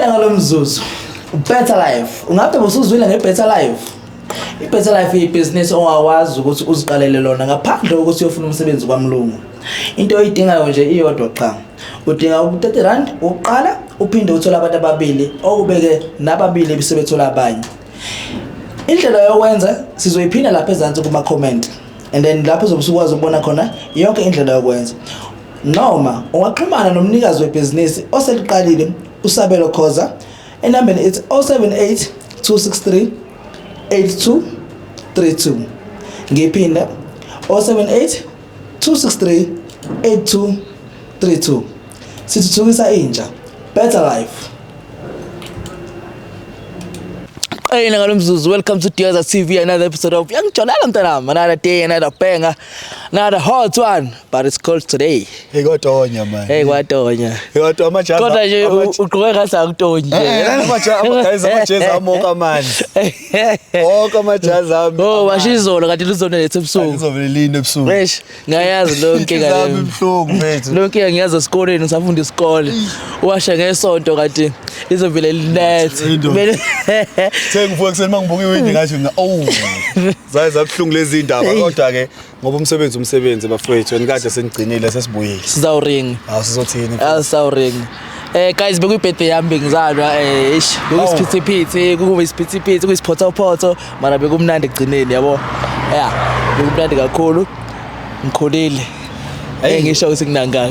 Uqale ngalomzuzu. Better life. Ungabe usuzwile ngebetter life? iBetter Life ibusiness ongakwazi ukuthi uziqalele lona ngaphandle kokuthi uyofuna umsebenzi kwaMlungu. Into oyidingayo nje iyodwa qha. Udinga u30 uqala uphinde uthola abantu ababili okubeke nababili bisebethola abanye. Indlela yokwenza sizoyiphinda lapha ezantsi kuma comment and then lapho uzobusukwazi ukubona khona yonke indlela yokwenza. Noma ungaxhumana nomnikazi webusiness oseliqalile uSabelo Khoza enambeni it's 078 263 8232. Ngiphinda 078 263 8232. Sithuthukisa intsha. Better life. Hey, welcome to Diaza TV, another episode of Young Cholalantana, another day, another banger, another hot one, but it's cold today. Hey, got Tonya, man. Hey, what Tonya? Hey, what much? Got Tonya. Oh, she's all got to lose on it. So, fresh. Guyas, looking as a score in some the school. Washing a sort of at it. It's a very net. Ngifokuse mangibuka iwindi ngathi oh zayiza kuhlungu lezi indaba kodwa ke ngoba umsebenzi bafowethu nikade senigcinile sesibuyile sizawuring sizothini sizawuring guys bekuyibirthday yami ngizalwa bekuyisiphithiphithi kube isiphithiphithi kuyisiphotho mara bekumnandi egcineni yabo bekumnandi kakhulu ngikhulile ngisho ukuthi kunangaka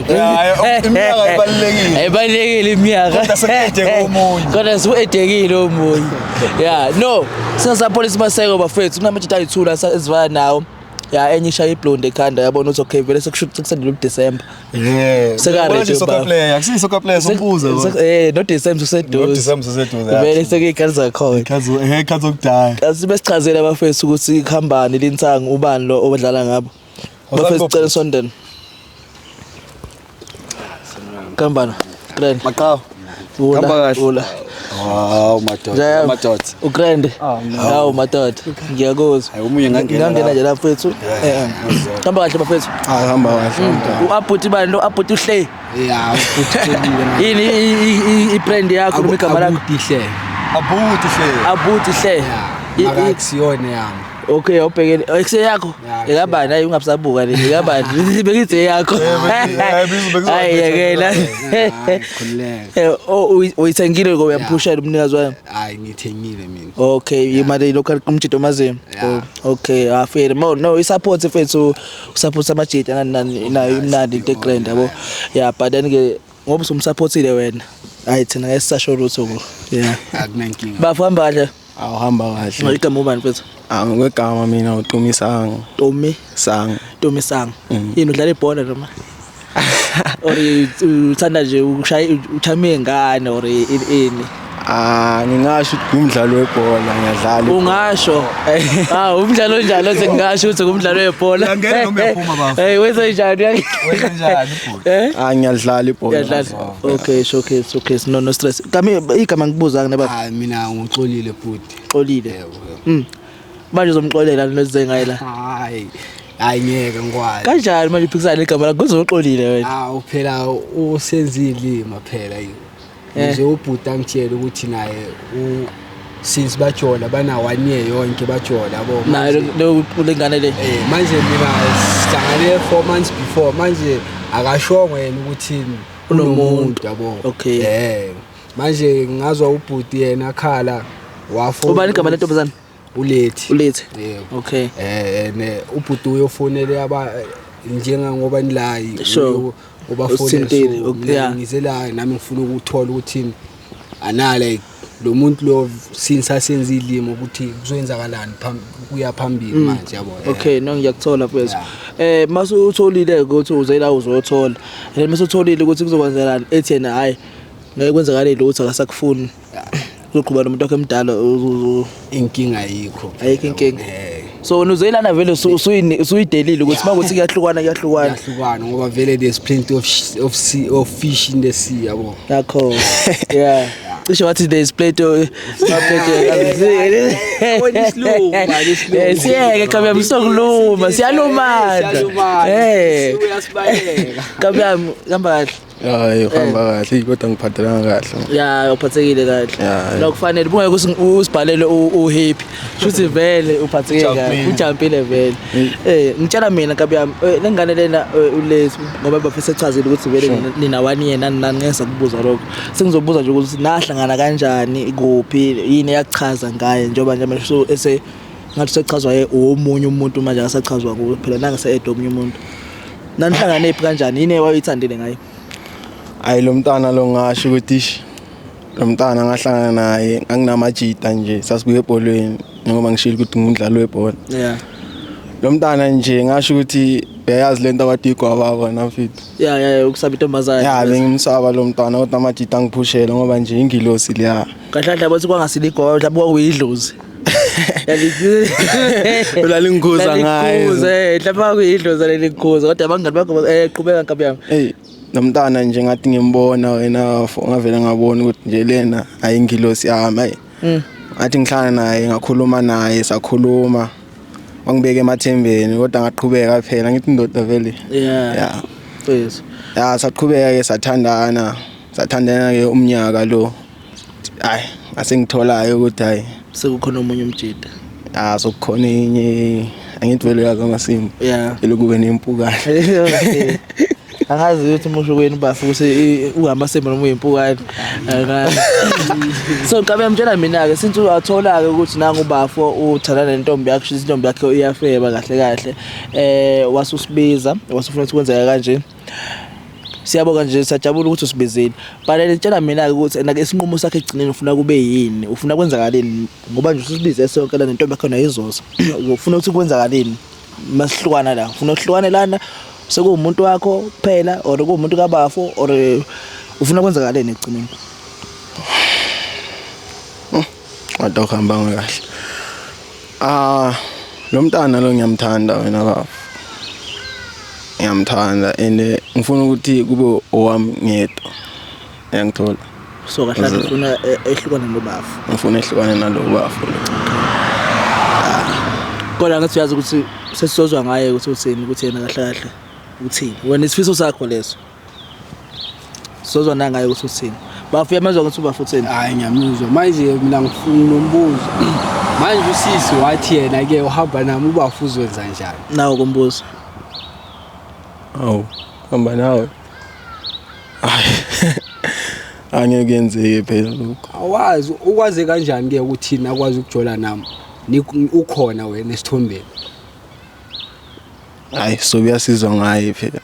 iminyaka ibalekile iminyaka kodwa sekede komunye kodwa suedekile omunye no sisapolice maseko bafethu kunamajita ayithula ezivana nawo enye ishaya iblonde ekhanda yabona ukuthi okay vele sekusendela uDecember sekare soccer player akusisi soccer player sombuza no December useduze vele sekuyikhathi zakho ikhathi okudala asibe sichazela abafethu ukuthi ikhambani lintanga ubani lo obadlala ngabo bafethu cela sondeni Kambana, grand. Makao. Ula. Wow, matot. Ugrande. Hawu matot. Ngiyakuzwa. Hayi umunye ngangena nje lapho ethu. Hamba kahle bafethu. Hamba kahle. Uaphuthi bani lo aphuthi uhle? Uaphuthi celile. Yini ibrand yakho nomigama lakho? Abuthi hle. Akakusiyone yami. Okay, ubhekele ekuse yakho ekabani hayi ungabusabuka nje ekabani bekithi yakho hayi yekela uyithengile ngoba uyamphusha umnikazi wayo hayi ngithengile mina okay imali local kumjito mazemo okay afere no isupport fethu usupport amajita nayo imnandi into grand yabo but then ke ngoba usumsupportile wena hayi thina ngesasho lutho akunankinga bafamba kahle awuhamba kahle igama ubani mfethu ngegama mina uTomisang Tomisang yini udlala ibhola noma or uthanda nje uchame ngane or ini ngingasho ukuthi umdlalo webhola ngiyadlala ungasho umdlalo njalo sengasho ukuthi umdlalo webhola ngeke noma uyaphuma bafo wenza njani ibhola ngiyadlala ibhola okay no stress igama ngibuza ngene mina ngixolile futhi xolile manje uzomxolela lozengayela hayi ngeke ngikwazi kanjani manje uphikisana igama lakho uzoxolile wena phela usenzile phela nje ubhuta ngitshela ukuthi naye since bajola bana 1 year yonke bajola yabo naye lengane le manje mina sihlangane 4 months before manje akashongo yena ukuthi unomuntu yabo okay manje ngazwa ubhuti yena khala wafuna ubani igama lentombazana ulethi okay ubhuti uyofonele aba njengoba nilayi ubafonele ngizela nami ngifuna ukuthola ukuthi anale lo muntu lo since asenzilimo ukuthi kuzoyenzakalani kuya phambili manje yabo okay no ngiyakuthola mfethu mase utholile ukuthi uzela uzothola mase utholile ukuthi kuzokwenzelani ethi yena hayi ngeke kwenzakale lutho akasakufuni uzoqhubana nomuntu wakhe emdala inkinga ayikho ayikho inkinga so unuzelana vele usuyidelile ukuthi makuthi kuyahlukana ngoba vele there's plenty of fish in the sea yabo yakho cishe wathi there's plenty siyeke kabya msokuluma siyalumana uyasibayeka kabya ngamba kahle hayi uhamba kahle kodwa ngiphathelanga kahle. Ya uphathekile kahle. Lokufanele bungeke usibhalele uhappy. Shuthi vele uphatheke kahle. Ujampile vele. Ngitshela mina kabi yami lengane lena uLesu ngoba bafisa echazile ukuthi vele nina 1 year nani ngeke kubuza lokho. Sengizobuza nje ukuthi nahlangana kanjani kuphi yini yachaza ngaye njengoba nje manje ese ngathi sechazwa omunye umuntu manje akasachazwa kuwe phela nangase edo omunye umuntu. Nanihlangane ephi kanjani yini wayithandile ngaye? Hayi lo mntana lo ngasho ukuthi lo mntana ngahlangana naye anginamajita nje sasibuye ebholweni ngoba ngishilo ukuthi ngumdlalo webhola. Yeah. Lo mntana nje ngasho ukuthi beyazi lento abadigwa baba nafithu. Yeah ukusaba intombazane. Yeah bengimsaba lo mntana kodwa amajita angiphushela ngoba nje ingilosi leya. Kahle bathi kwangasiligo mhlawumbe kwakuyidlozi. Ulalingikhuza ngaye. Mhlawumbe kwakuyidlozi lelikhuza kodwa abangani bakho qhubeka kabi yami. Hey nomntana nje ngathi ngimbona wena ngavela ngabona ukuthi nje lena ayingilosi yami hayi. Ngathi ngihlala naye ngakhuluma naye sakhuluma. Wangibeka emathembeni kodwa ngaqhubeka phela ngithi indoda vele. Yeah. Yes. Ya saqhubeka ke sathandana ke umnyaka lo. Hayi ngase ngitholayo ukuthi hayi sekukhona umunye umjida. Sokukhona inye angithi vele yakamasimba. Yeah. Elokube nempukane. Angazi ukuthi umusho kweni bafu ukuthi uhamba semba noma uyimpukane. So kabe mtshela mina ke since uyathola ke ukuthi nanga ubafu uthandana nentombi yakho kusho intombi yakho iyafeba kahle wasusibiza wasufuna ukuthi kwenzeka kanje. Siyabonga nje sajabula ukuthi usibizile. Balele tshela mina ke ukuthi na isinqumo sakhe egcineni ufuna kube yini? Ufuna kwenzakaleni? Ngoba nje usibize sonke la nentombi yakho nayizoza. Ufuna ukuthi kwenzakaleni? Masihlukana la. Ufuna ukuhlukana lana sekuwumuntu wakho kuphela or kuwumuntu kabafu or ufuna kwenzakaleni egcineni? Kodwa uhamba kahle. Lo mntana lo ngiyamthanda wena bafu. Ngiyamthanda ene ngifuna ukuthi kube owami ngedwa. Ngiyangithola. So kahle ufuna ehlukana nobafu. Ngifuna ehlukane nalo bafu. Kodwa ngathi uyazi ukuthi sesizozwa ngaye ukuthi uthini ukuthi yena kahle uthini. Wena isifiso sakho leso. Sizozwa nangaye ukuthi uthini. Bafu yamazwa ukuthi ubafu uthini. Hayi ngiyamuzwa manje mina ngifuna nombuzo. Manje usisi wathi yena ke uhamba nami ubafu uzwenza njani? Nawo kumbuzo. Awu hamba nawe. Angeke kuyenzeke phela lokho. Awazi ukwaze kanjani ke ukuthi thina akwazi ukujola nami? Ukhona wena esithombeni. Hayi so uyasizwa ngaye phela.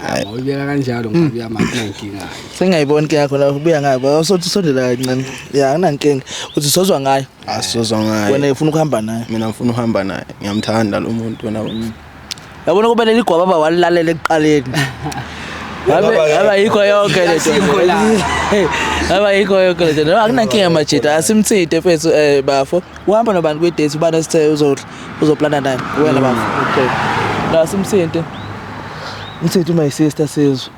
Hayi ubeka kanjalo ngoba uyamankinga. Sengayibona ke yakho la ubuya ngayo basothi sondela kancane. Ya anankinga uthi sozwa ngayo. Asizwa ngaye. Wena ufuna ukuhamba naye. Mina ngifuna uhamba naye. Ngiyamthanda lo muntu wena. Yabona kube leli gwa baba walilalela ekuqaleni. Aba yikho yonke le nto. Aba yikho yonke le nto. Akunankinga majida asimthinte mfethu bafo. Uhamba nabantu kwe date ubana sithe uzoplana naye. Wena bafo. Okay. La simthinte. Mthinte my sister sizwe.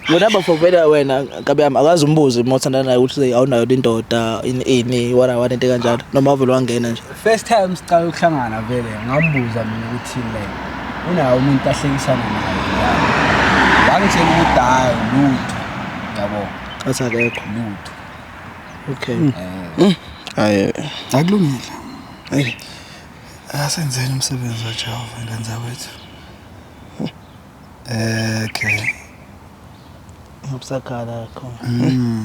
Wena bafo vela wena kabe yami akazi umbuzo mawuthandana naye ukuthi awunayo indoda ini wala into kanjalo noma uvela wangena nje. First time siqala ukuhlangana vele ngambuza mina ukuthi le unayo umuntu ahlekisana naye. Wangitshela ukuthi hayi lutho. Yabo. Athi akekho lutho. Okay. Hayi akulungile. Hey. Asenzeni umsebenzi waJehova ngenza wethu. Okay. Ngobusakhala khona.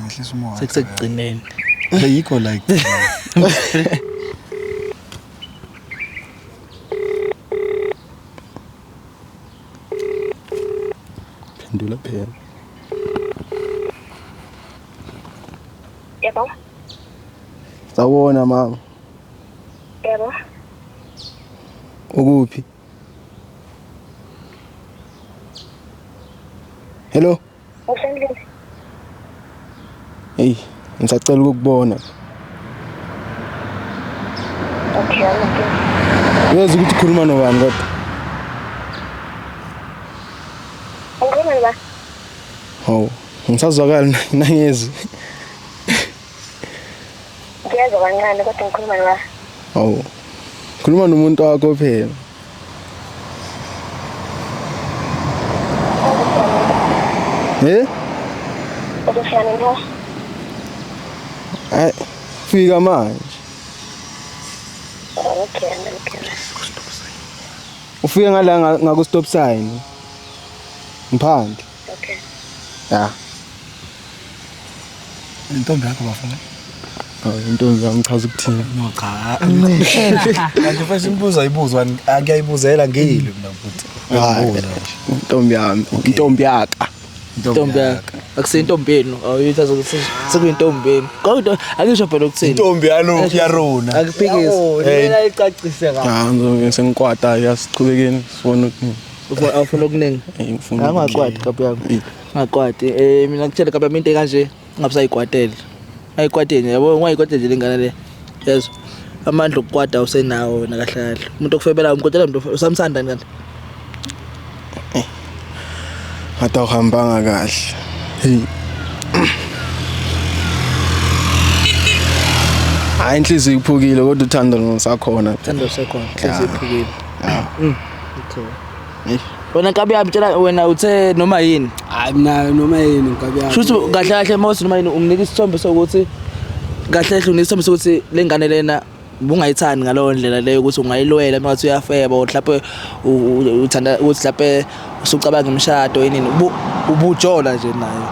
Ehlisa umoya. Sekugcineni. Ayikho like. Phendula phela. Yebo. Sawubona mama. Yebo. Ukuphi? Hello. Usendlini. Hey, ngisacela ukukubona. Okay, okay. Uyazi ukuthi ukhuluma nobani kodwa? Ungikhuluma ba? Hawu, ngisazwakala nangezi. Ngiyazwa kancane kodwa ngikhuluma ba? Hawu. Khuluma nomuntu wakho phela. Uzofika nini la? Hayi fika manje. Okay. Ufike ngala ngaku stop sign. Mphandle. Okay. Ya. Intombi yakho bafana. Intombi yami chaza ukuthini? No cha. Kanti mfethu imibuzo ayibuzwa akuyayibuzela ngile mina mfuthu. Uyabuza nje. Intombi yami, intombi yaka. Intombi yakho. Akusintombi yenu. Awuyithatha ukuthi sekuyintombi yenu. Kodwa akisho phela ukuthini. Intombi yarona. Akuphikisi. Mina icacise kahle. Ya ngisengikwata yasiqhubekeni sifona ukuthi Awufuna okuningi. ngifuna. Angakwadi kabi yami. Ngakwadi. Mina ngitshela kabi yami into kanje ngabusayikwatela. Ayikwateni yabo ungayikwatela nje lengane le. Yezwa. Amandla okukwada usenawo wena kahle kahle. Umuntu okufebela umkwatela umuntu usamsanda kanti. Hata uhambanga kahle. Hey. Hayi inhliziyo iphukile kodwa uthando ngisakhona. Thando sekhona. Hlezi iphukile. Okay. Wena kabi yami tshela wena uthe noma yini. Hayi mina noma yini nkabi yami. Shuthu kahle kahle mawuthi noma yini unginika isithombe sokuthi kahle kahle unika isithombe sokuthi lengane lena bungayithandi ngalowo ndlela leyo ukuthi ungayilwela ngathi uyafeba mhlawumbe uthanda ukuthi mhlawumbe usucabanga imshado yini ubujola nje nayo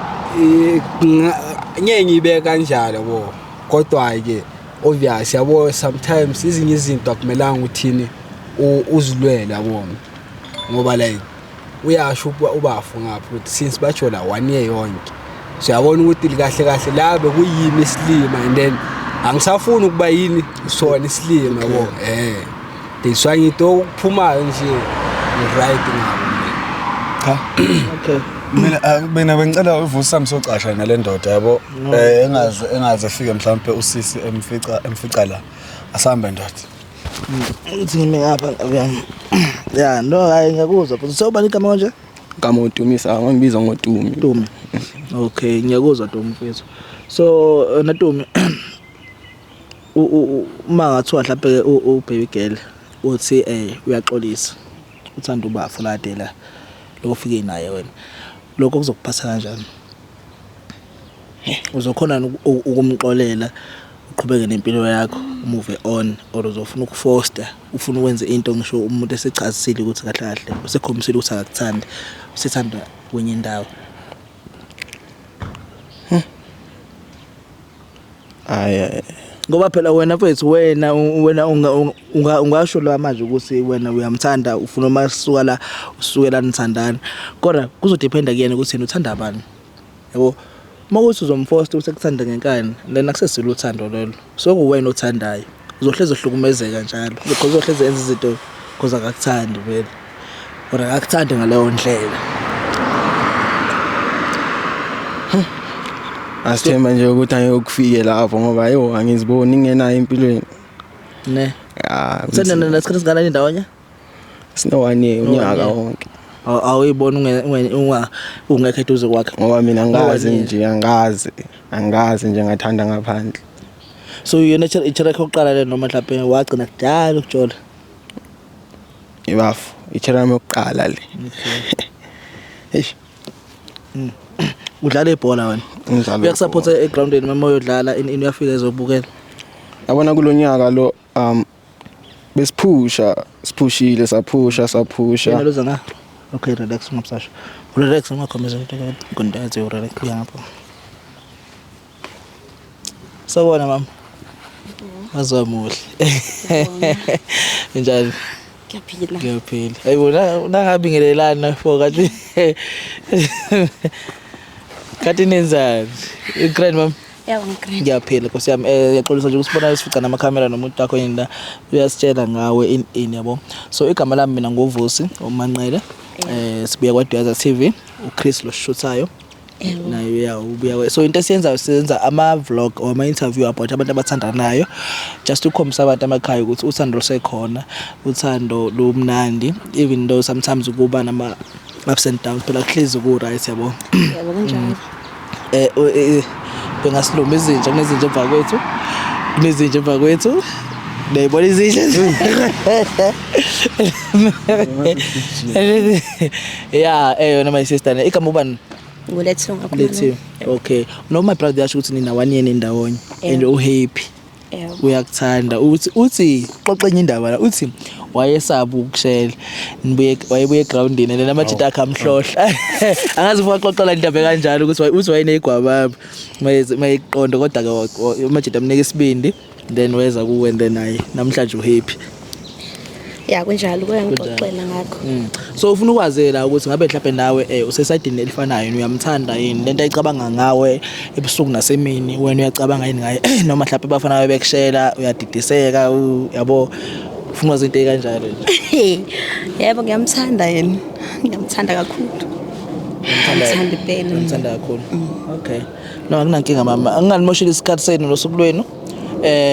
Ngeke ngibe kanjalo bo. Kodwa ke obvious yabo sometimes izinye izinto akumelanga uthini uzilwela bona. Ngoba like uyasho ubafu ngapha ukuthi since bajola 1 year yonke. Siyabona ukuthi kahle kahle la bekuyimi isilima and then angisafuni ukuba yini sona isilima yabo deswanye into ukuphumayo nje right ngabo Cha. okay Mina bengicela uvusa msocasha nale ndoda yabo engaze efike mhlawumbe usisi emfica la asihamba ndoda. uthi ngime ngapha yami ya no hayi ngiyakuzwa futhi sewubani igama konje Ngamodumisa ngibiza ngoDumi. Dumi okay ngiyakuzwa Dumi mfethu so naDumi uma ngathiwa mhlawumbe ubaby girl uthi uyaxolisa uthanda ubafu ladela lokufike naye wena lokho kuzokuphatha kanjani uzokhona ukumxolela uqhubeke nempilo yakho move on or uzofuna ukufoster ufuna ukwenza into ngisho umuntu esechazisile ukuthi kahle kahle usekhombisile ukuthi akakuthandi usethanda kwenye indawo Hayi ngoba phela wena mfethu wena ungasho la manje ukuthi wena uyamthanda ufuna masuka la usukela nithandana kodwa kuzodependa kuyena ukuthi yena uthanda abantu yabo mawuthi uzomfoster usekuthanda ngenkani lena akusesile uthando lolo sokuwena othandayo uzohleze uhlukumezeka njalo uzohleze enza izinto because akakuthandi vele kodwa akakuthandi ngaleyo ndlela asithemba nje ukuthi ayokufike lapho ngoba yo angiziboni ngenayo empilweni. ne Ya sendana nasikhathi singana indawonya sine 1 year unyaka wonke. awuyibona ungekho eduze kwakhe Ngoba mina angazi nje angazi nje ngathanda ngaphandle. so yena ichara yokuqala le noma mhlawumbe wagcina kudala ukujola Ibafu ichera yokuqala le. Eish udlala ibhola wena uyakusupport egroundini mama uyodlala ini uyafika ezobukela yabona kulonyaka lo besipushile saphusha yena loza nga okay relax ngapsasha relax ngakhomeza into kondaze urelax yapho sawona mama azamuhle njalo ngiyaphila ayibona nangabingelelana for kanti kanti nenzani igrand mama yabo ngigrand ngiyaphila Nkosi yami yaxolisa nje ukusibona isifica namakhamera nomuntu wakho yini la uyasitshela ngawe in yabo so igama lami mina ngovusi uManqele sibuya kwaDwaza TV uChris lo shothayo nayo ya ubuya so into esiyenzayo siyenza ama vlog or ama interview about abantu abathandanayo just ukhombisa abantu amakhaya ukuthi uthando lusekhona uthando lumnandi even though sometimes kuba nama ups and downs phela kuhlezi ku right yabo yabo kanjalo bengasiloma izinja kunezinja emva kwethu kunezinja emva kwethu nayibona izinja ya yona my sister igama ubani Ngulethiwe ngakhona. Lethiwe. Okay. No my brother yasho ukuthi nina 1 year endawonye and Yebo. uhappy. Yebo. Uyakuthanda uthi xoxenye indaba la uthi wayesaba ukushela wayebuye egroundini and amajita akhe amhlohla angazi ufuna xoxela indaba kanjalo ukuthi uthi wayenegwababa mayeqonda kodwa ke amajita amnika isibindi then weza kuwe and then naye namhlanje uhappy. Ya kunjalo kuyangixoxela ngakho. So ufuna ukwazi la ukuthi ngabe mhlawumbe nawe usesayidini elifanayo yini uyamthanda yini lento ayicabanga ngawe ebusuku nasemini wena uyacabanga yini ngaye noma mhlawumbe bafana babe bekushela uyadidiseka yabo ufuna izinto ezikanjalo nje. Yebo ngiyamthanda yena. Ngiyamthanda kakhulu. Ngiyamthanda impela. Ngiyamthanda kakhulu. Okay. No akunankinga mama angingalimoshela isikhathi senu nosuku lwenu.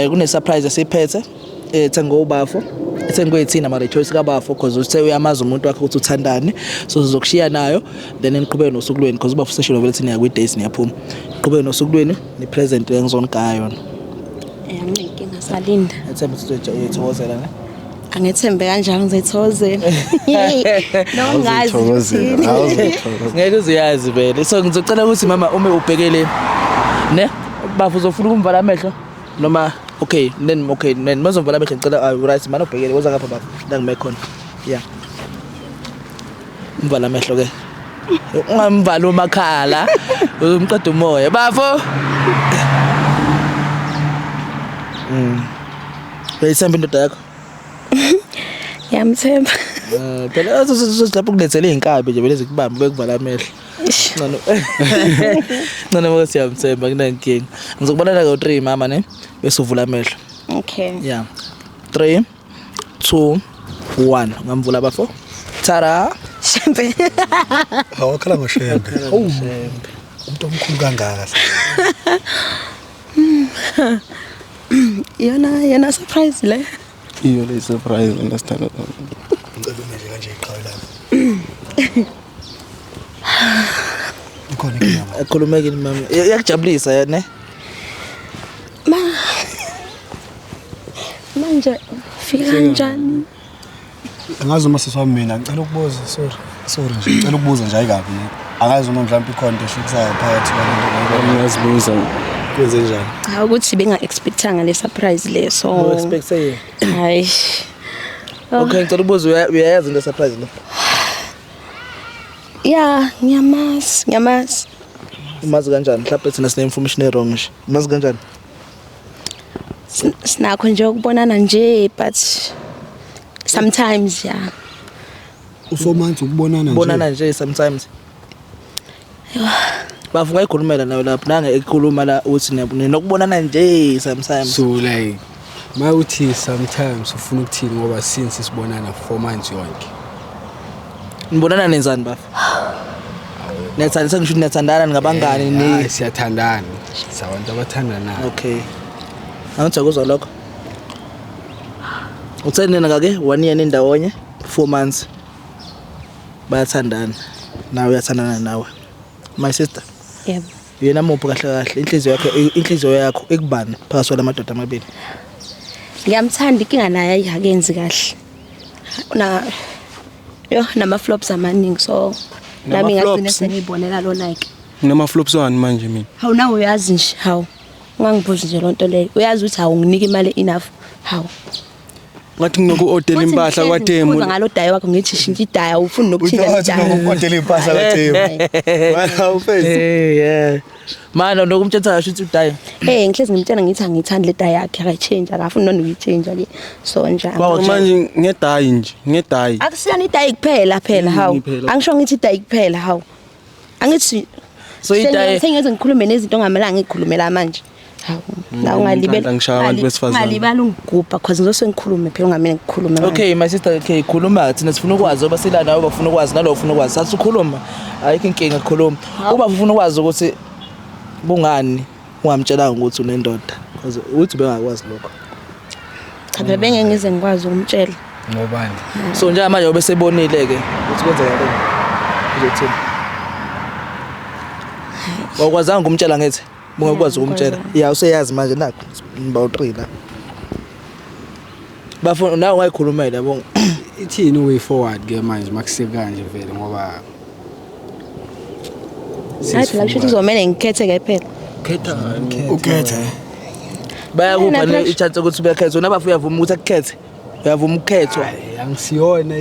Kune surprise esiphethe ethengo ubafo ethengoyithina ama rejoice kabafo because uthe uyamaza umuntu wakhe ukuthi uthandane so sizokushiya nayo then niqhubeke nosuku lwenu because ubafo seshilo vele thina kwi days niyaphuma niqhubeke nosuku lwenu ni present engizonigaya yona. Nginenkinga salinda. Ethemba sizothokozela ne. Angithembe kanjalo ngizithokozela. No ngazi. Ngeke uziyazi vele so ngizocela ukuthi mama ume ubhekele ne bafo uzofuna ukumvala amehlo noma okay then mazovala amehlo ngicela right mana ubhekele woza ngapha bafo la ngime khona yeah umvala amehlo ke ungamvala umakhala umqeda umoya bafo Beyithemba indoda yakho Yamthemba. Phela lapho kulethele izinkabi nje beleze kubamba bekuvala amehlo. Nana mose yamthemba kunankinga. Ngizokubonana ngo3 mama ne bese uvula amehlo. Okay. Yeah. 3 2 1 ngamvula bafo. Tara. Shembe. Awakhala ngoshembe. Umuntu omkhulu kangaka. Yona surprise le. Iyo le surprise understand. Ngicela umele kanje iqhawelana. Ukhona inyama. Akhulumeke mama. Yakujabulisa yena. Manje fika kanjani? Angazi uma siswami mina ngicela ukubuza sorry nje ngicela ukubuza nje ayikabi angazi uma mhlawumbe ikhona into eshikisayo phakathi kwabantu Ngiyazibuza kwenze njani Cha ukuthi benga expectanga le surprise leso. No expect say. Hayi. Okay ngicela ubuza uyayazi into surprise lo. Yeah, ngiyamazi. Umazi kanjani mhlawumbe thina sine information wrong nje. Umazi kanjani? Sinakho nje ukubonana nje but sometimes yeah. usomanzi ukubonana nje Bonana nje sometimes. Bavuka ikhulumela nayo lapho nanga ekhuluma la uthi nokubonana nje sometimes. So like mawuthi sometimes ufuna ukuthini ngoba since sibonana 4 months yonke. Nibonana nenzani bafu? Nethanda sengisho nethandana ngabangani ni siyathandana. Sabantu abathandana. okay. Angithokozwa lokho. Utsenena kake 1 year endawonye 4 months. Bayathandana. Nawe uyathandana nawe. My sister. Yebo. Yena mopho kahle inhliziyo yakho ekubani phakathi kwalamadoda amabili. Ngiyamthanda inkinga naye ayihakenzi kahle. Nama flops amaningi so nami ngagcina sengibonela lo Nike. Nama flops wani manje mina? Hawu nawe uyazi nje hawu. Ungangibuzi nje lonto leyo. Uyazi ukuthi awunginiki imali enough. Hawu. Ngathi nginoku order impahla kwaThemu. Uza ngalo dayi wakho ngithi shintsha idaya ufuni nokuthinta idaya. Ngokhontela impahla kaThemu wena ufezi Yeah. Manje nokumthetha kasho ukuthi udayi. Ngihlezi ngimtshela ngithi angithandi le daya yakhe akayichange akafuni nokuyichange ke. So njalo. Manje ngedayi nje, ngedayi. Akusiyani idayi kuphela phela hawu. Angisho ngithi idayi kuphela hawu. Angithi So idayi sengiyenze ngikhulume nezinto ongamelanga ngikhulumela manje. Hawu. La ungalibela. Ngishaya abantu besifazane. Ngalibala ungigubha because ngizose ngikhulume phela ungamele ngikhulume. Okay my sister okay khuluma thina sifuna ukwazi oba sila nawe bafuna ukwazi nalo ufuna ukwazi sathi ukhuluma ayikho inkinga ukukhuluma uba ufuna ukwazi ukuthi bungani ungamtshela ukuthi unendoda because uthi bengakwazi lokho Cha bengeke ngize ngikwazi ukumtshela. Ngobani? so nje manje obesebonile ke ukuthi kwenzeka lokho uzothini wakwazanga ukumtshela ngithi bungakwazi ukumtshela yeah useyazi manje nakho about 3 la bafuna nawe ungayikhulumela yabo Ithini way forward ke manje makuseka kanje vele ngoba hayi la kusho ukuthi uzomele ngikhethe-ke phela khetha ukhethe bayakupha i-chance ukuthi uyakhetha wena bafu uyavuma ukuthi akukhethe uyavuma ukukhethwa angisiyona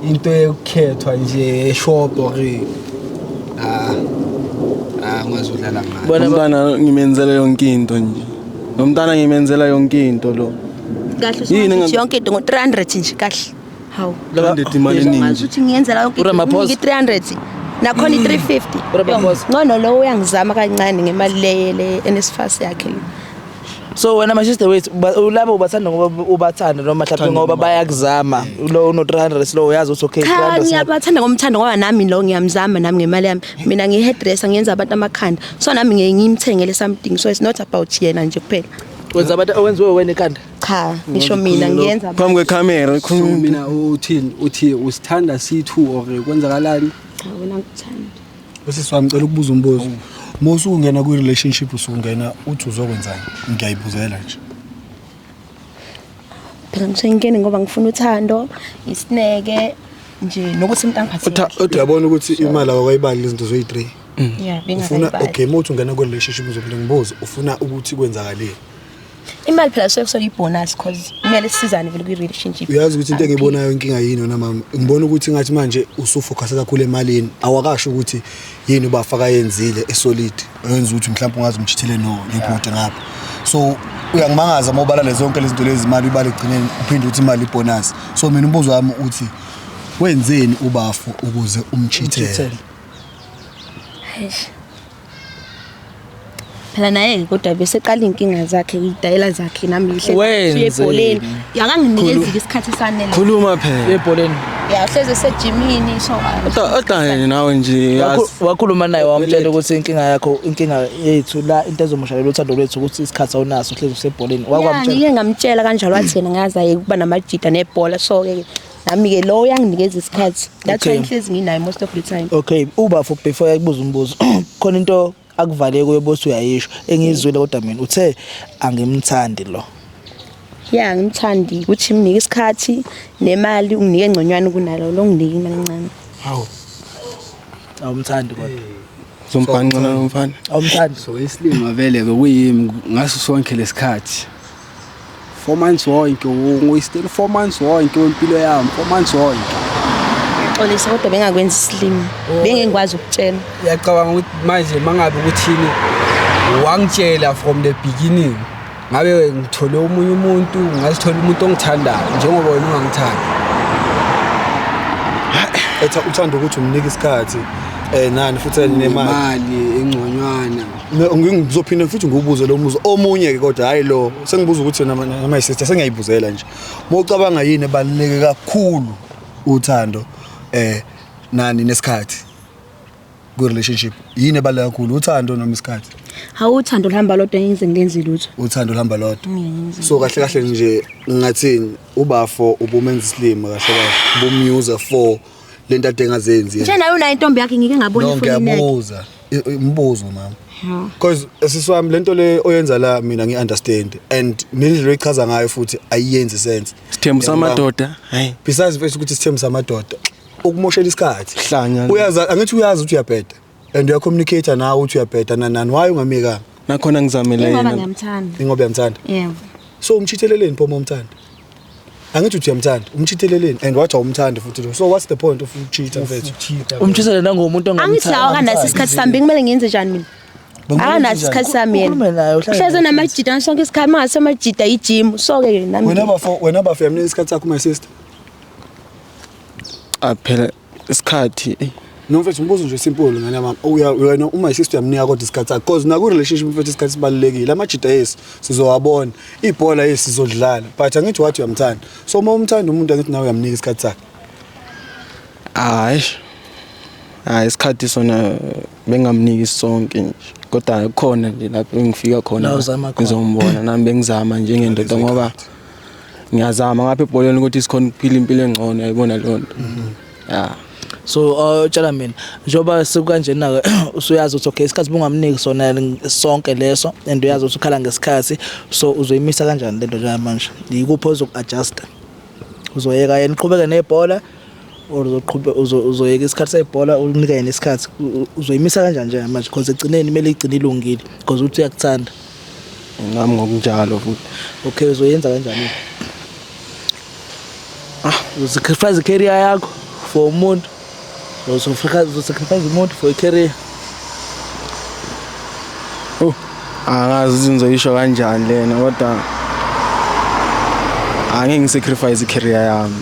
into yokukhethwa nje eshop or ngazodlala ngayo umntana ngimenzela yonke into nje nomntana ngimenzela yonke into lo kahle Yini ukuthi yonke into ngo-300 nje kahle hawu 100 imali eningi ukuthi ngiyenzela yonke into Ramaphosa. i-300 nakhona i-350 Ramaphosa. ngcono lo uyangizama kancane ngemali le NSFAS yakhe le so wena mashiste wethu labo ubathanda ngoba ubathanda noma mhlawumbe ngoba bayakuzama lo uno-300 lo uyazi ukuthi okay cha 300 ngiyabathanda ngomthando ngoba nami lo ngiyamzama nami ngemali yami mina ngiyi-hairdresser ngiyenza abantu amakhanda so nami ngeke ngimthengele something so it's not about yena nje kuphela wenza abantu owenziwe wena ekhanda cha ngisho mina ngiyenza phambi kwekhamera so mina uthi usithanda C2 or kwenzakalani cha wena ngikuthanda bese wami cela ukubuza umbuzo mosu ungena kwi relationship usungena uthi uzokwenzani ngiyayibuzela nje phela ngisengene ngoba ngifuna uthando isineke nje nokuthi umuntu angiphathe uyabona ukuthi imali akwayibali lezinto zoyi3 yeah ufuna bengayibali okay mothi ungena kwi relationship uzobile ngibuza ufuna ukuthi kwenzakaleni imali phela sokusola ibonus cause kumele sisizane vele kwi relationship uyazi ukuthi into engiyibonayo inkinga yini wena mama ngibona ukuthi ngathi manje usufocus kakhulu emalini awakasho ukuthi yini ubafaka yenzile esolid yenza ukuthi mhlawumbe ungazi umchithele no ngiphude ngapha so uyangimangaza uma ubala lezo zonke lezinto lezi imali ibale egcineni uphinde uthi imali ibonus so mina umbuzo wami uthi wenzeni ubafu ukuze umchithele phela naye kodwa bese qala inkinga zakhe idayela zakhe nami lihle Wenzeni? ebholeni yakanginikeza isikhathi sanele khuluma phela ebholeni yahleze esejimini so odla nawe nje yazi wakhuluma naye wamtshela ukuthi inkinga yethu la into ezomshalela uthando lwethu ukuthi isikhathi awunaso uhlezi usebholeni wakwamtshela ngike ngamtshela kanjalo wathi yena ngazaye kuba namajida nebhola so ke nami ke lo yanginikeza isikhathi that's why ngihlezi nginayo most of the time okay uba for before yakubuza umbuzo khona into akuvale kuye bosi uyayisho engizwile kodwa mina uthe angimthandi lo ya ngimthandi ukuthi mnike isikhathi nemali unginike engconywana kunalo lo nginike imali encane hawu awumthandi kodwa zombhanqana nomfana awumthandi so isilima vele bekuyimi ngaso sonke lesikhathi 4 months wonke ngoyistela 4 months wonke wempilo yami 4 months wonke xolisa kodwa bengakwenza islim bengengikwazi ukutshela yacabanga ukuthi manje mangabe ukuthini wangitshela from the beginning ngabe ngithole omunye umuntu ngazithola umuntu ongithandayo njengoba wena ungangithandi etha uthanda ukuthi umnike isikhathi nani futhi nemali engconywana ngizophinda futhi ngibuze lo muzo omunye ke kodwa hayi lo sengibuza ukuthi nama my sister sengiyayibuzela nje mawucabanga yini ebaluleke kakhulu uthando nani nesikhathi ku relationship yini ebaluleke kakhulu uthando noma isikhathi awuthando luhamba lodwa ngenze lutho uthando luhamba lodwa so kahle kahle nje ngathini ubafo ubumenza isilima kahle kahle ubumuse for lento ade engazenzi nje nayo una intombi yakhe ngike ngabona ifoni ngiyabuza imbuzo mama because siswami lento le oyenza la mina ngiunderstand and nindlela echaza ngayo futhi ayiyenzi sense sithembu samadoda hayi besides bese ukuthi sithembu samadoda ukumoshela isikhathi hlanya uyazi angithi uyazi ukuthi uyabheda and uya communicate nawe ukuthi uyabheda nani why ungamika nakhona ngizamela ngoba yena ngiyamthanda ingoba uyamthanda yebo so umchitheleleni pho umthanda angithi uthi uyamthanda umchitheleleni and wathi awumthanda futhi so what's the point of cheat mfethu umthisele nangomuntu angithi lawa kanasi isikhathi sami kumele ngenze njani mina akanaso isikhathi sami yena uhleze namajida sonke isikhathi mangase amajida igym so ke nami wena bafo yamnika isikhathi sakho my sister phela isikhathi no mfethu umbuzo nje simple ngane mama wena uma sister yamnika kodwa isikhathi sakho because naku relationship mfethu isikhathi sibalekile amajida yes sizowabona ibhola yes sizodlala but angithi wathi uyamthanda so uma umthanda umuntu angithi nawe uyamnika isikhathi sakhe hayi isikhathi sona bengamniki sonke nje kodwa khona nje lapho engifika khona ngizombona nami bengizama nje ngendoda ngoba ngiyazama ngapha ebholeni ukuthi sikhona ukuphila impilo engcono yayibona lonto so tshela mina njoba sekukanjena usuyazi ukuthi okay isikhathi bungamniki sona sonke leso and uyazi ukuthi ukhala ngesikhathi so uzoyimisa kanjani lento nje manje yikuphi ozokuadjust uzoyeka yena uqhubeke nebhola or uzoyeka isikhathi sebhola unikeze nesikhathi uzoyimisa kanjani nje manje because egcineni kumele igcine ilungile because uthi uyakuthanda ngami ngokunjalo futhi okay uzoyenza kanjani uzosacrifice career yakho for umuntu uzosacrifice umuntu for a career angazi ukuthi ngizoyisho kanjani lena kodwa angeke ngisacrifice icareer yami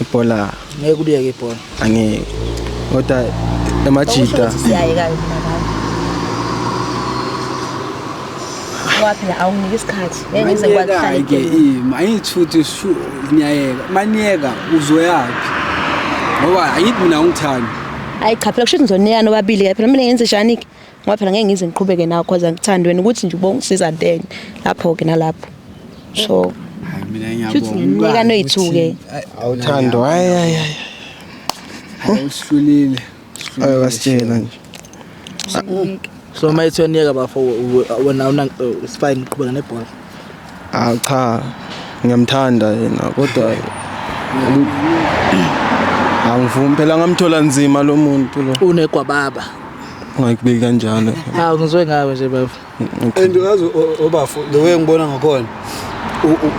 ibhola ngeke uliyeke ibhola angeke kodwa emajita siyayeka waphela awunike isikhathi ngeke ngize kwakuhlala ke ayithuthi ngiyayeka maniyeka uzoyapi ngoba ayithi mina ngithanda hayi cha phela kusho ngizonika nobabili phela mina ngenze njani ke ngoba phela ngeke ngize ngiqhubeke nawe cause angithandi wena ukuthi nje ubongisiza then lapho ke nalapho so mina shuthi nginika noyithuke awuthando hayi awusihlulile ayasitshela nje so mayithi uyanieka bafo wena it's fine uqhubeka nebhola cha ngiyamthanda yena kodwa angivumi phela ngamthola nzima lo muntu lo unegwababa ungayibeki kanjalo ngizwe ngawe nje bafo and uyazi obafu the way ngibona ngakhona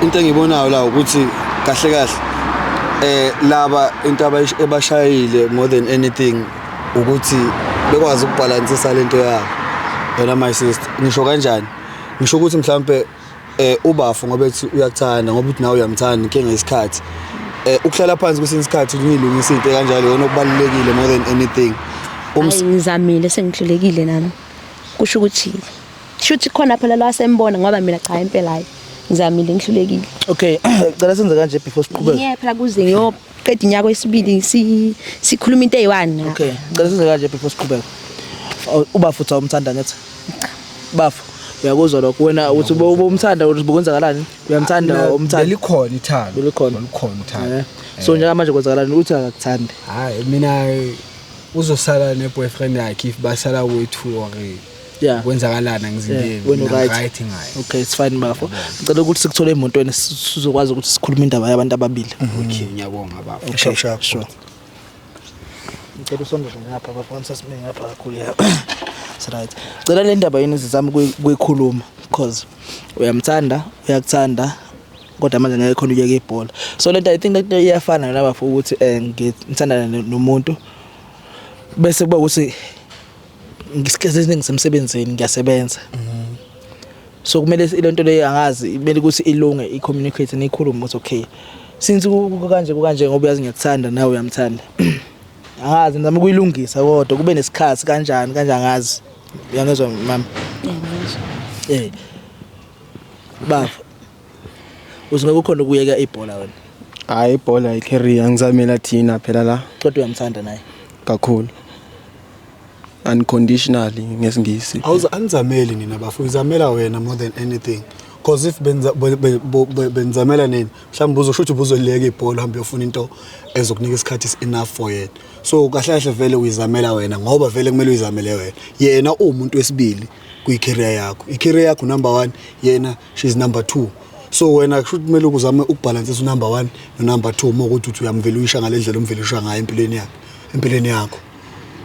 into engibonayo la ukuthi kahle kahle laba into ebashayile more than anything ukuthi bekwazi ukubalansisa lento yabo yena my sister ngisho kanjani ngisho ukuthi mhlambe ubafu ngoba ethi uyakuthanda ngoba uthi nawe uyamthanda inkinga isikhathi ukuhlala phansi kwesinye isikhathi ngilungisa into kanjalo yona okubalulekile more than anything ngizamile sengihlulekile nami kusho ukuthi shuthi khona phela la sembona ngoba mina cha impela hayi ngizamile ngihlulekile okay cela senze kanje before siqhubeke ngeke phela kuze ngiyoqeda inyaka wesibili sikhuluma into eyi1 okay cela senze kanje before siqhubeke ubafu utha umthanda ngithi bafu uyakuzwa lokho wena uthi ubumthanda ubukwenzakalani uyamthanda umthanda likhona ithando likhona ithando so njenga manje kwenzakalani uthi akakuthandi hayi mina uzosala neboyfriend yakhe if basala wethu or yeah kwenzakalana ngizindeni right ngayo okay it's fine bafo ngicela ukuthi sikuthole emontweni sizokwazi ukuthi sikhulume indaba yabantu ababili okay ngiyabonga bafo sure ngicela usondele ngapha bafo ngisasime ngapha kakhulu ya it's right ngicela le ndaba yini sizama kuyikhuluma because uyamthanda uyakuthanda kodwa manje ngeke khona uyeke ibhola so lento I think lento iyafana nabafo ukuthi ngithandana nomuntu bese kuba ukuthi ngisikhathi ngisemsebenzini ngiyasebenza so kumele lento leyo angazi kumele ukuthi ilunge icommunicate neyikhulume ukuthi okay since kanje ngoba uyazi ngiyakuthanda nawe uyamthanda angazi ngizama ukuyilungisa kodwa kube nesikhathi kanjani angazi uyangezwa mama bafo uzingeke ukhona ukuyeka ibhola wena hayi ibhola icareer ngizamela thina phela la kodwa uyamthanda naye kakhulu unconditionally ngesingisi anizameli nina bafu izamela wena more than anything because if benzamela nini mhlawumbe uzoshuthi ubuzoleka ibhola uhambe uyofuna into ezokunika isikhathi enough for yena so kahle kahle vele uyizamela wena ngoba vele kumele uyizamele wena yena umuntu wesibili kuyicareer yakho icareer yakho number 1 yena she's number 2 so wena kusho ukuthi kumele ukuzame ukubalance number 1 no number 2 ukuthi uthi uyamvela uyisha ngalendlela umvelisha ngayo empilweni yakho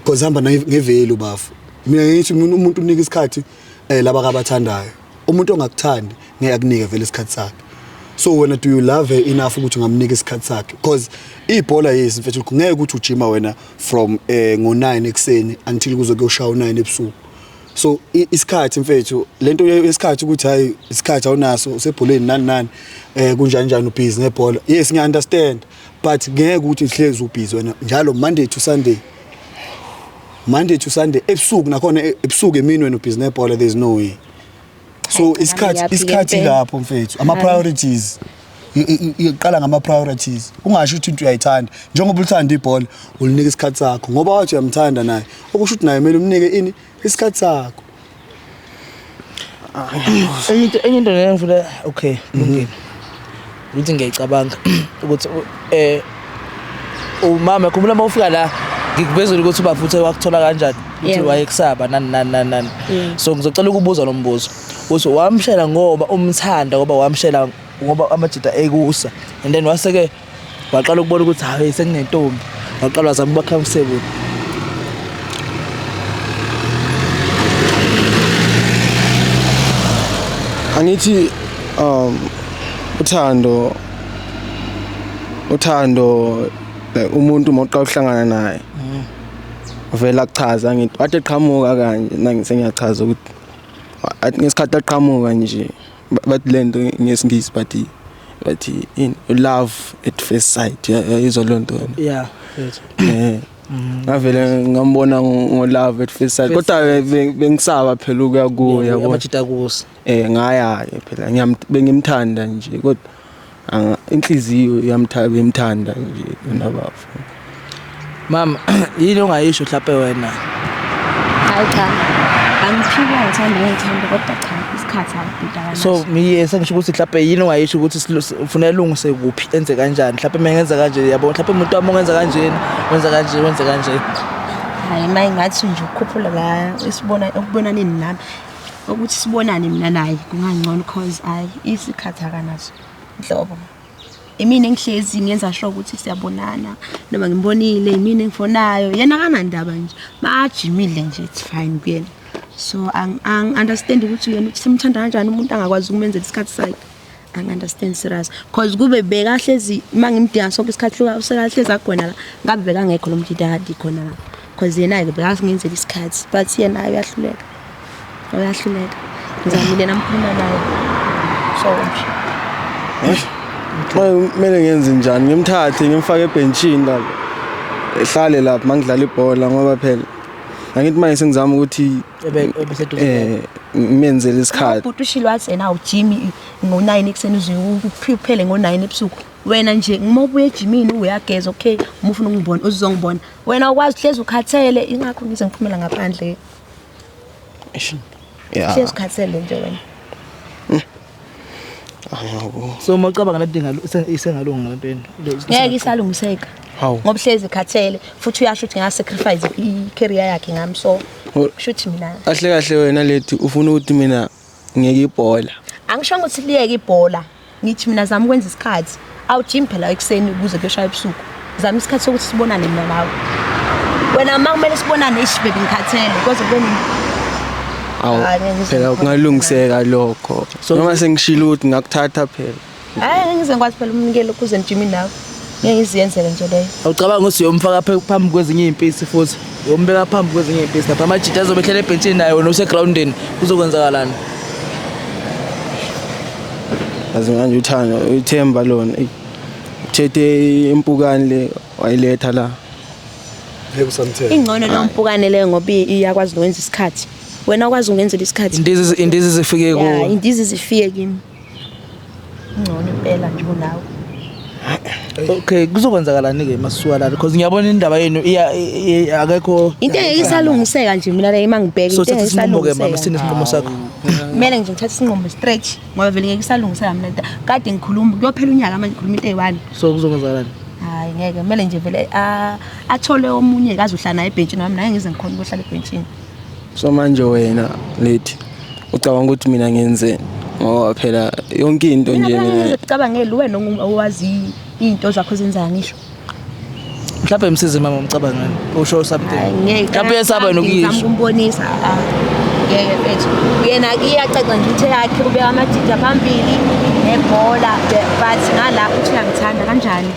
because hamba ngevelu bafu mina ngithi umuntu unika isikhathi laba abathandayo umuntu ongakuthandi ngeke akunike vele isikhathi sakhe so wena do you love her enough ukuthi ungamnika isikhathi sakhe because ibhola yesi mfethu ngeke ukuthi ujima wena from ngo9 ekseni until kuze kuyoshaya u9 ebusuku so isikhathi mfethu lento yesikhathi ukuthi hayi isikhathi awunaso usebholeni nani kunjani ubhizi nebhola yes ngiya understand but ngeke ukuthi ihlezi ubhizi wena njalo Monday to Sunday ebusuku nakhona ebusuku emini wena ubhizi nebhola there's no way so isikhathi lapho mfethu ama priorities iqala ngama priorities ungasho ukuthi uyayithanda njengoba uthanda ibhola ulinika isikhathi sakho ngoba wathi uyamthanda naye okusho ukuthi naye kumele umnike ini isikhathi sakho enye into ngiyangifuna okay kulungile ukuthi ngiyacabanga ukuthi umama khumbula mawufika la ngikuvezela ukuthi ubafuthe wakuthola kanjani uthi wayekusaba nani so ngizocela ukubuza lo mbuzo uthi wamshela ngoba umthanda ngoba wamshela ngoba amajida ekusa and then waseke waqala ukubona ukuthi hayi sekunentombi waqala wazama uba comfortable. Angithi uthando umuntu moqala uhlangana naye vela kuchaza ngithi wathi eqhamuka kanje nangisengiyachaza ukuthi athi ngesikhathi aqhamuka nje bathi lento ngesingisi bathi in love at first sight izolonto Yeah. ngavele ngambona ngo-love at first sight kodwa bengisaba phela ukuya kuye yabo Amajita kuso. ngaya phela bengimthanda nje kodwa inhliziyo yamthanda nje nabafu. Mama, yini ongayisho mhlawumbe wena? Hayi cha. Angiphika ngithanda kodwa cha isikhathi akubhidala. So miye sengisho ukuthi mhlawumbe yini ongayisho ukuthi ufuna elungise kuphi enze kanjani? Mhlawumbe mengenza kanje yabo mhlawumbe umuntu wami ongenza kanjeni, wenze kanje. Hayi mayingathi nje ukukhuphula la ukubonaneni nami. Ukuthi sibonane mina naye kungangcono cause isikhathi akanaso. Nhlobo. Imini engihlezi ngenza sure ukuthi siyabonana noma ngimbonile imini engifonayo yena kanandaba nje majimile nje it's fine kuyena so ang understand ukuthi yena uthi simthanda kanjani umuntu angakwazi ukumenzela isikhathi sakhe ang understand serious cause kube bekahlezi mangimdinga sonke isikhathi usekahlezi agona la ngabe bekangekho lo muntu idadi khona la cause yena ke bekasingenzela isikhathi but yena uyahluleka ngizamile namkhuluma naye so Kumele ngenze njani ngimthathe ngimfake ebenchini la ehlale lapha mangidlala ibhola ngoba phela angithi manje sengizama ukuthi ngimenzele isikhathi. Ubhuti ushilo wathi ena ujimi ngo9 ekseni uzuphele ngo9 ebusuku wena nje ngimobuye ejimini uyageza okay uma ufuna ungibona uzongibona wena ukwazi hlezi ukhathele ingakho ngize ngiphumela ngaphandle yeah hlezi ukhathele nje wena. So mawucabanga ladinga isengalunga lentweni. Ngeke isalungiseka. Ngoba hlezi khathele futhi uyasho ukuthi ngasacrifice i-career yakhe ngami so kushuthi mina. Kahle wena lethi ufuna ukuthi mina ngeke ibhola. Angisho ukuthi liyeke ibhola. Ngithi mina zama ukwenza isikhathi. Awujimi phela ekseni ukuze kuyoshaya ebusuku. Zama isikhathi sokuthi sibonane mina nawe. Wena makumele sibonane ishibebe ngikhathele because kweni phela kungalungiseka lokho noma sengishilo ukuthi ngakuthatha phela hayi ngize ngikwazi phela umnikelo kuze njimi nawe ngeke ngiziyenzele nje leyo awucabanga ukuthi uyomfaka phambi kwezinye impisi futhi uyombeka phambi kwezinye impisi lapha amajita azobehlele ebenchini naye wena usegroundini kuzokwenzakalani azi manje uthanda uthemba lona uthethe impukane le wayiletha la yebo samthela ingcono lo mpukane le ngoba iyakwazi ukwenza isikhathi wena ukwazi ungenzela isikhathi indizi zifike kuwe yeah indizi zifike kimi ngcono impela nje unawe okay kuzokwenzakalani ke masuwa la because ngiyabona indaba yenu akekho into engeke isalungiseka nje mina la emangibheka into engeke isalungiseka mama sine isinqumo sakho kumele nje ngithathe isinqumo straight ngoba vele ngeke isalungiseka mina kade ngikhuluma kuyophela unyaka manje ngikhuluma into eyi1 so kuzokwenzakalani hayi ngeke kumele nje vele athole omunye kaze uhlala naye ebenchini nami naye ngize ngikhona ukuhlala ebenchini. So manje wena lethi ucabanga ukuthi mina ngenzeni ngoba phela yonke into nje mina ngicabangela wena owazi into zakho zenza ngisho mhlawumbe emsize mama umcabangani usho something mhlawumbe yesaba nokuyisho ngikumbonisa ngeke bethu yena iyacaca nje uthe yakhe ubeka amajita phambili nebhola but ngala uthi uyangithanda kanjani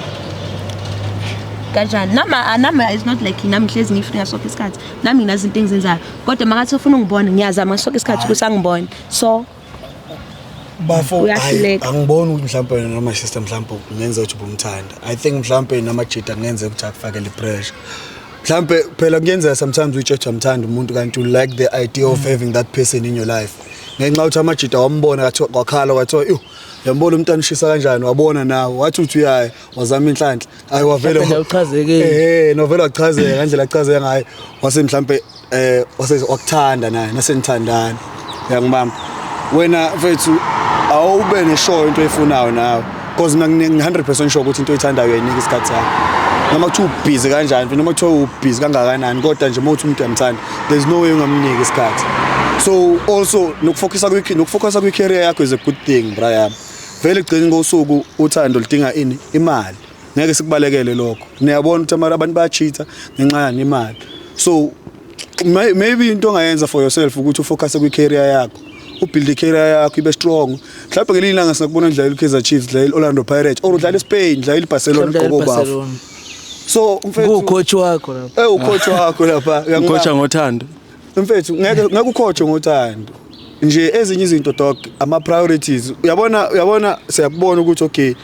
nama is not like nami hlezi ngifika sonke isikhathi nami nginazinto engizenzayo kodwa makathi ufuna ungibona ngiyazama sonke isikhathi ukuthi angibone so bafo angiboni ukuthi mhlawumbe noma sister mhlawumbe ngenza ukuthi ubumthanda I think mhlawumbe namajita ngenze ukuthi akufakele pressure mhlawumbe phela kuyenza sometimes uyichotha umthanda umuntu kanti you like the idea of having that person in your life ngenxa ukuthi amajita wambona wakhala wathi yambona umntana ushisa kanjani wabona nawe wathi uthi uyaye wazama inhlanhla ayi wavele uchazeke novela wachazeka kandlela achazeka ngayo wase mhlambe wakuthanda naye nasenithandana yangibamba wena mfethu awube neshow into efunayo nawe because mina 100% sure ukuthi into oyithandayo uyayinika isikhathi sakho noma kuthiwa ubhizi kanjani noma kuthiwa ubhizi kangakanani kodwa nje mawuthi umuntu uyamthanda there's no way ungamnika isikhathi so also nokufocusa kwi-career yakho is a good thing brayami vele igcine ngosuku uthando lidinga ini imali ngeke sikubalekele lokho niyabona ukuthi abantu bayacheata ngenxa nemali so maybe into ongayenza for yourself ukuthi ufocus kwi career yakho ubuild i career yakho ibe strong mhlawumbe ngelinye ilanga sinakubona udlala iKaizer Chiefs dlala iOrlando Pirates or udlala eSpain dlala iBarcelona qokobafu so mfethu ucoach wakho lapha ucoach wakho lapha Ucoacha ngothando. mfethu ngeke ucoach ngothando nje ezinye izinto dog ama priorities uyabona siyakubona ukuthi okay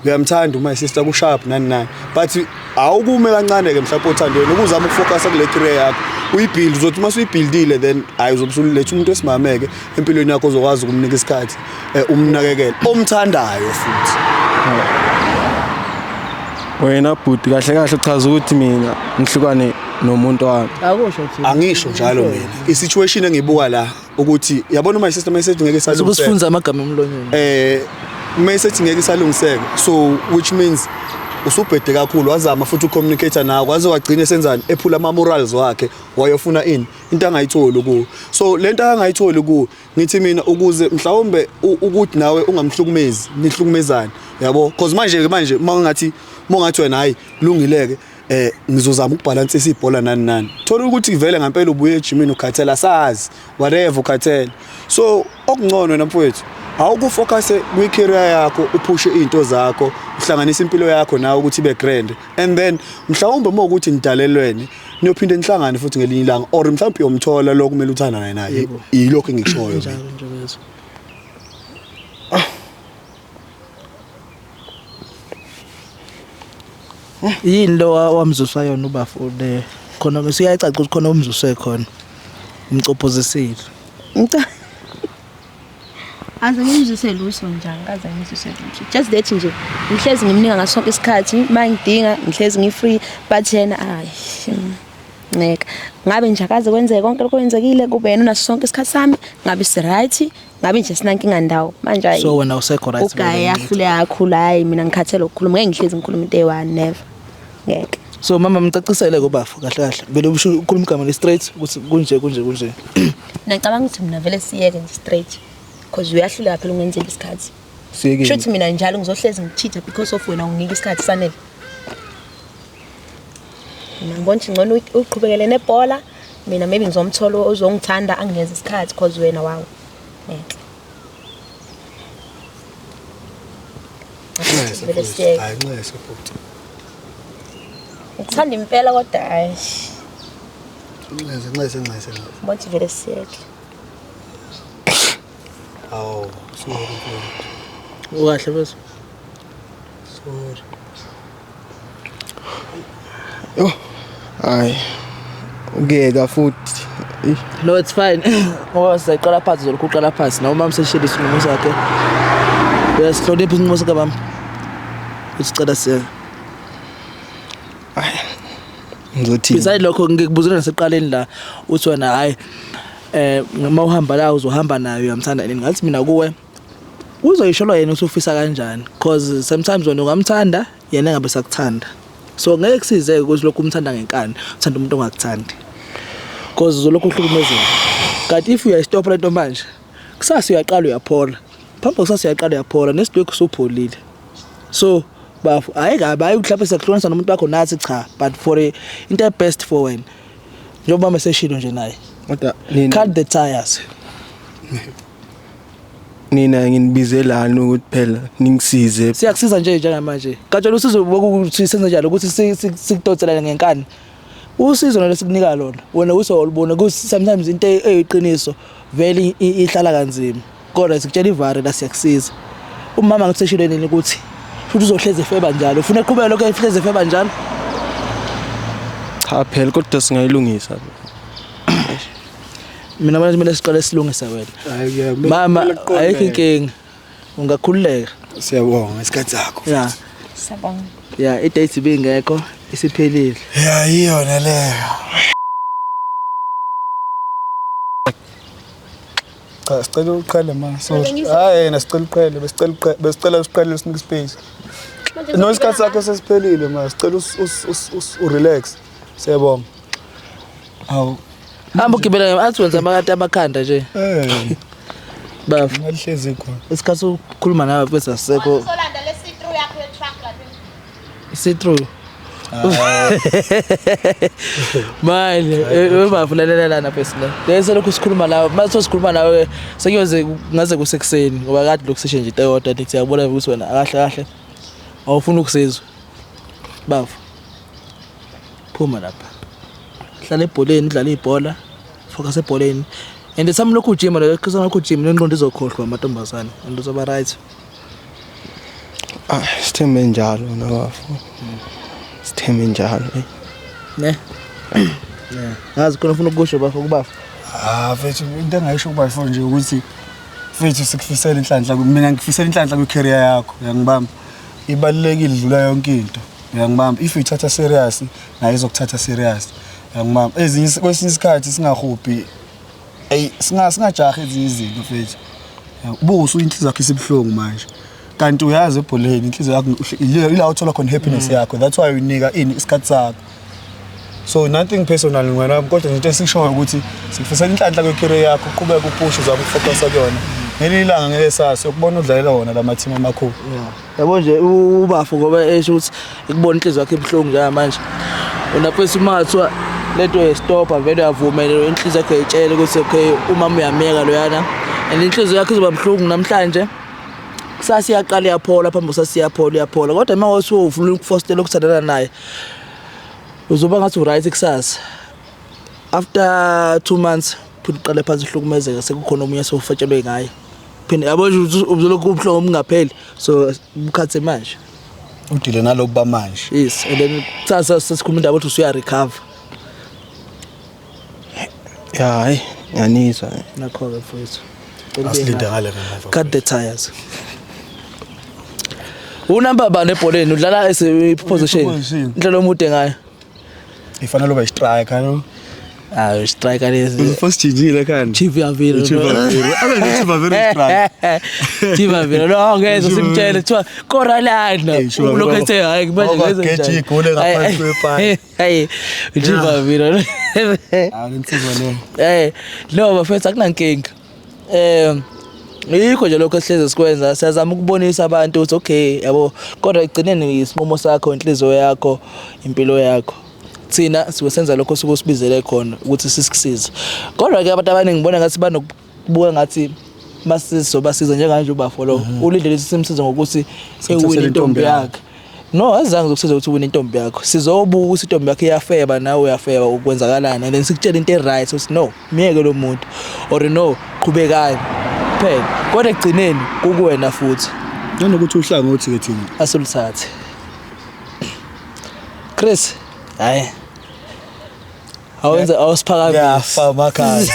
uyamthanda my sister ku sharp nani but awukume kancane ke mhlawumbe uthandweni ukuzama ukufocus kule career yakho uyibuild uzothi mase uyibuildile then ayi uzobusuletha umuntu esimameke empilweni yakho uzokwazi ukumnika isikhathi umnakekele omthandayo futhi Wena bhuti kahle kahle uchaza ukuthi mina ngihlukane nomuntu wami. akusho thina angisho njalo mina isituation engibuka la ukuthi yabona my sister message ngeke salungiseka ukusifunza amagama emlonyeni message ngeke salungiseka so which means usubhede kakhulu wazama futhi ucommunicator nawe kwaze wagcina senzani ephula ama morals wakhe wayofuna into angayitholi kuwo so lento angayitholi kuwo ngithi mina ukuze mhlawumbe ukuthi nawe ungamhlukumezi nihlukumezana yabo because manje mangathi wena hayi kulungileke ngizozama ukubalance isibhola nani thola ukuthi vele ngempela ubuye ejimini ukhathela sazi whatever ukhathela so okungcono wena mfowethu awukufocus kwi career yakho uphushe izinto zakho uhlanganisa impilo yakho nawe ukuthi ibe grand and then mhlawumbe ukuthi nidalelweni niyophinde nihlangane futhi ngelinye ilanga or mhlawumbe uyomthola lo kumele uthanda naye yilokho engikushoyo yini lo wamzuswa yona ubafule khona bese uyacaca ukuthi khona umzuswe khona umcophozisile Aze ngimzise luso njani kaze ngimzise luso just that nje ngihlezi ngimnika ngasonke isikhathi mangidinga ngihlezi ngifree but yena ngeke ngabe nje akaze kwenzeke konke lokwenzekile kube yena unasonke isikhathi sami ngabe si right ngabe nje sinankinga ndawo manje hayi so wena usekho right ugaye yahlule kakhulu hayi mina ngikhathele ukukhuluma ngeke ngihlezi ngikhuluma into eyi-1 never ngeke so mama mcacisele kubafu kahle vele ubusho ukhuluma igama le straight ukuthi kunje ngicabanga ukuthi mina vele siyeke nje straight because uyahlula phela ungenzela isikhathi Siyeke. shothi mina njalo ngizohlezi ngicheat because of wena unginika isikhathi sanele mina ngibona ukuthi ngcono uqhubekele nebhola mina maybe ngizomthola ozongithanda angeze isikhathi because wena wawo ngeke vele siyeke hayi nxese futhi ngithanda impela kodwa hayi nxese ngibona ukuthi vele siyeke awu sorry ukahle bese sorry Hayi. Ungeka futhi. no it's fine ngoba siqala phansi zolukhu uqala phansi noma mseshela isinqumo sakhe uyasihlonipha isinqumo sakhe bami usicela siya Ngizothi. beside lokho ngikubuzela naseqaleni la uthi wena hayi uma uhamba la uzohamba nayo uyamthanda nini ngathi mina kuwe uzoyishola yena usufisa kanjani because sometimes wena ungamthanda yena engabe sakuthanda so ngeke kusizeke ukuthi lokhu umthanda ngenkani uthanda umuntu ongakuthandi because uzolokhu uhlukumezeka kanti if uyastop lento manje kusasa uyaqala uyaphola phambi kusasa uyaqala uyaphola nesidwekho usupholile so bafu ayikabe ayuhlapha sekuhlonisa nomuntu wakho nathi cha but for into best for wena njengoba meseshilo nje naye Kodwa nina cut the tires nina nginibizelana ukuthi phela ningisize. siyakusiza nje njengamanje katshela usizo bokuthi senze njalo ukuthi sikudotselana ngenkani usizo nalesikunika lona wena usolibona ukuthi sometimes into eyiqiniso vele ihlala kanzima kodwa sikutshela ivare la siyakusiza umama ngitheshile nini ukuthi futhi uzohleze efeba njalo ufuna eqhubeka lokho ehleze efeba njalo Cha phela kodwa singayilungisa. mina manje kumele siqale silungisa wena hayi mama ayikho inkinga ungakhululeka siyabonga isikhathi sakho ya sabonga idate ibingekho isiphelile ya iyona leyo cha sicela uqale ma sorry hayi yena sicela uqale besicela usiqale sinike space no isikhathi sakho sesiphelile ma sicela urelax siyabonga awu hamba ugibela athi wenza amakati amakhanda nje bafu ngalihlezi khona isikhathi ukukhuluma nawe bese asisekho Solanda lesi 3 yakho ye truck lapha. Is it true? Manje webavulelelana phela. Bese lokhu sikhuluma lawo. Mase sikhuluma nawe sekuyoze ngaze kusekuseni ngoba kade lokuseshe nje itoyota ndithi yabona ukuthi wena kahle awufuna ukusizwa. Bafu. Phuma lapha. Hlala ebholeni, udlala ibhola. Focus ebholeni. And sami lokhu ujima lo kusana lokhu ujima lenqondo izokhohlwa amantombazana. And uzoba right. Sithembe njalo nabafu. Sithembe njalo. Ne? Yeah. Ngazi khona ufuna ukusho bafu kubafu. Mfethu into engayisho kuba yifo nje ukuthi mfethu sikufisela inhlanhla mina ngifisela inhlanhla kwi-career yakho uyangibamba ibalulekile idlula yonke into uyangibamba if uyithatha serious naye izokuthatha serious uyangibamba ezinye kwesinye isikhathi singahubhi singajahi ezinye izinto mfethu ubuso inhliziyo yakho isibhlungu manje kanti uyazi ebholeni inhliziyo yakho ila uthola khona happiness yakho that's why uyinika isikhathi sakho. So nothing personal ngwana kodwa into esishoyo ukuthi sikufisela inhlanhla kwe-career yakho uqhubeka upush uzama ukufocus kuyona ngelinye ilanga ngeke sase ukubona udlalela wona lama team amakhulu. Yabo nje ubafu ngoba esho ukuthi ikubona inhliziyo yakhe ebhlungu njengamanje unaphesa imathiwa lento stopper vele avumele inhliziyo yakhe ayitshele ukuthi okay umama uyameka loyana and inhliziyo yakhe izoba bhlungu namhlanje kusasa iyaqala yaphola phambi kusasa iyaphola kodwa uma ufuna ukufostela ukuthandana naye uzoba ngathi uright kusasa after 2 months uqale phansi uhlukumezeka sekukhona omunye sofatshelwe ngaye phinde yabo uzolokhu ubhlungu obungapheli so ukhathe manje udile naloku bamanje. Yes and then kusasa sesikhuluma indaba ukuthi usuya recover. Hayi ngiyanizwa Nakho ke mfowethu Asilinde ngale ngemva. cut the tires. Unamba bani ebholeni udlala position indlela omude ngayo Ifanele ube striker no. Striker lezi Usifosijile kanti. Chiva Vero. Abe Chiva Vero striker. Chiva Vero lo ngeze simtshele kuthiwa Koralana lokho ethe hayi manje ngeze njani. Igole ngaphansi kwepa. Hey Chiva Vero. Awunsizwa lo. No bafethu akunankinga. Yikho nje lokho esihleze sikwenza siyazama ukubonisa abantu ukuthi okay yabo kodwa igcineni isinqumo sakho inhliziyo yakho impilo yakho thina siwesenza lokho sokusibizele khona ukuthi sisikusize kodwa ke abantu abaningi ngibona ngathi banokubuka ngathi masizobasiza njenganje ubafolo ulindele simsize ngokuthi ewine intombi yakhe no azange ukusiza ukuthi uwine intombi yakho sizobuka ukuthi intombi yakhe iyafeba nawe uyafeba ukwenzakalana and then sikutshela into right ukuthi no miyeke lo muntu or no qhubekayo phela kodwa egcineni kukuwena futhi nanokuthi uhlangothi ke thina asuluthathe Chris hayi awenza awusiphakamisa yafa makazi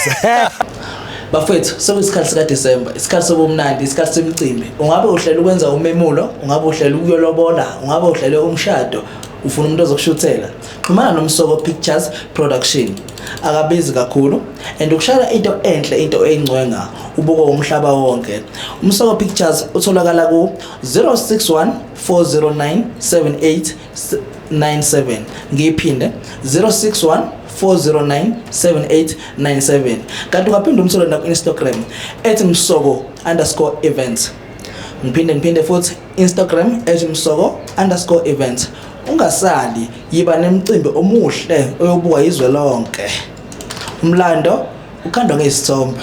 bafethu sokuyisikhathi sika December isikhathi sobumnandi isikhathi semicimbi ungabe uhlela ukwenza umemulo ungabe uhlela ukuyolobola ungabe uhlela umshado ufuna umuntu ozokushuthela xhumana noMsoko Pictures Production akabizi kakhulu and ukushaya into enhle into engcwenga ubuko umhlaba wonke uMsoko Pictures utholakala ku 061 409 7897 ngiphinde 061 409 7897 kanti ungaphinda umthole na ku Instagram @msoko_events ngiphinde futhi Instagram @msoko_events ungasali yiba nemicimbi omuhle oyobuka izwe lonke umlando ukhandwa ngesithombe